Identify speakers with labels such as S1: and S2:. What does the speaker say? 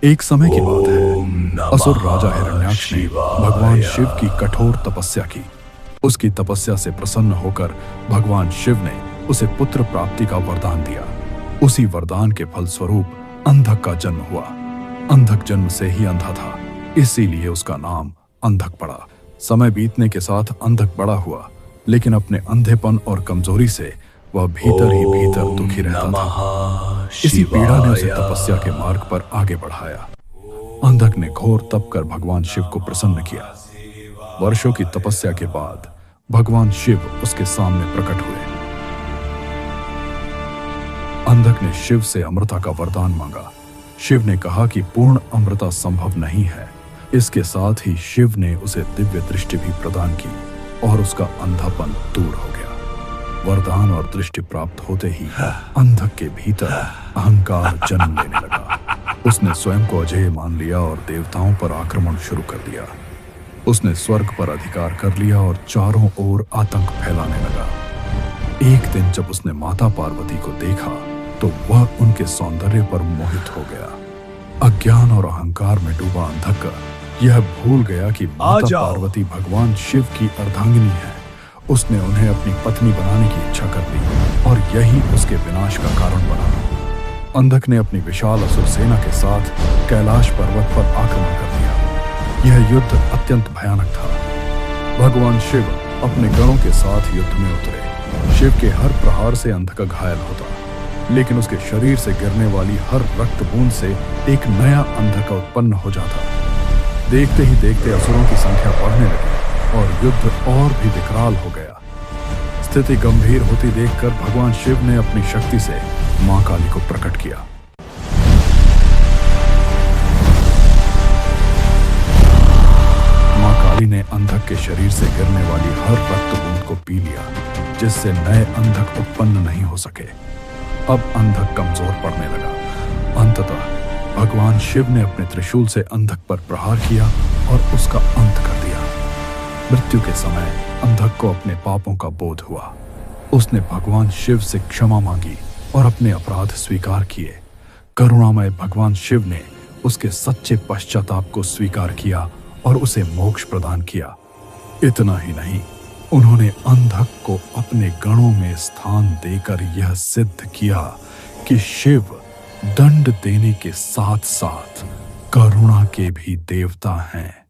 S1: एक समय की बात है, असुर राजा हिरण्याक्ष ने भगवान शिव की कठोर तपस्या की। उसकी तपस्या से प्रसन्न होकर भगवान शिव ने उसे पुत्र प्राप्ति का वरदान दिया। उसी वरदान के फलस्वरूप अंधक का जन्म हुआ। अंधक जन्म से ही अंधा था, इसीलिए उसका नाम अंधक पड़ा। समय बीतने के साथ अंधक बड़ा हुआ, लेकिन अपने अंधेपन और कमजोरी से वह भीतर ही भीतर दुखी रहता था। इसी पीड़ा ने उसे तपस्या के मार्ग पर आगे बढ़ाया। अंधक ने घोर तप कर भगवान शिव को प्रसन्न किया। वर्षों की तपस्या के बाद भगवान शिव उसके सामने प्रकट हुए। अंधक ने शिव से अमृता का वरदान मांगा। शिव ने कहा कि पूर्ण अमृता संभव नहीं है। इसके साथ ही शिव ने उसे दिव्य दृष्टि भी प्रदान की और उसका अंधापन दूर हो गया। वरदान और दृष्टि प्राप्त होते ही अंधक के भीतर अहंकार जन्म लेने लगा। उसने स्वयं को अजेय मान लिया और देवताओं पर आक्रमण शुरू कर दिया। उसने स्वर्ग पर अधिकार कर लिया और चारों ओर आतंक फैलाने लगा। एक दिन जब उसने माता पार्वती को देखा तो वह उनके सौंदर्य पर मोहित हो गया। अज्ञान और अहंकार में डूबा अंधक यह भूल गया कि माता पार्वती भगवान शिव की अर्धांगिनी है। उसने उन्हें अपनी पत्नी बनाने की इच्छा कर ली और यही उसके विनाश का कारण बना। अंधक ने अपनी विशाल असुर सेना के साथ कैलाश पर्वत पर आक्रमण कर दिया। यह युद्ध अत्यंत भयानक था। भगवान शिव अपने गणों के साथ युद्ध में उतरे। शिव के हर प्रहार से अंधक घायल होता, लेकिन उसके शरीर से गिरने वाली हर रक्त बूंद से एक नया अंधक उत्पन्न हो जाता। देखते ही देखते असुरों की संख्या बढ़ने लगी और युद्ध और भी विकराल हो गया। स्थिति गंभीर होती देखकर भगवान शिव ने अपनी शक्ति से मां काली को प्रकट किया। मां काली ने अंधक के शरीर से गिरने वाली हर रक्त बूंद को पी लिया, जिससे नए अंधक उत्पन्न नहीं हो सके। अब अंधक कमजोर पड़ने लगा। अंततः भगवान शिव ने अपने त्रिशूल से अंधक पर प्रहार किया और उसका अंत कर दिया। मृत्यु के समय अंधक को अपने पापों का बोध हुआ। उसने भगवान शिव से क्षमा मांगी और अपने अपराध स्वीकार किए। करुणामय भगवान शिव ने उसके सच्चे पश्चाताप को स्वीकार किया और उसे मोक्ष प्रदान किया। इतना ही नहीं, उन्होंने अंधक को अपने गणों में स्थान देकर यह सिद्ध किया कि शिव दंड देने के साथ साथ करुणा के भी देवता हैं।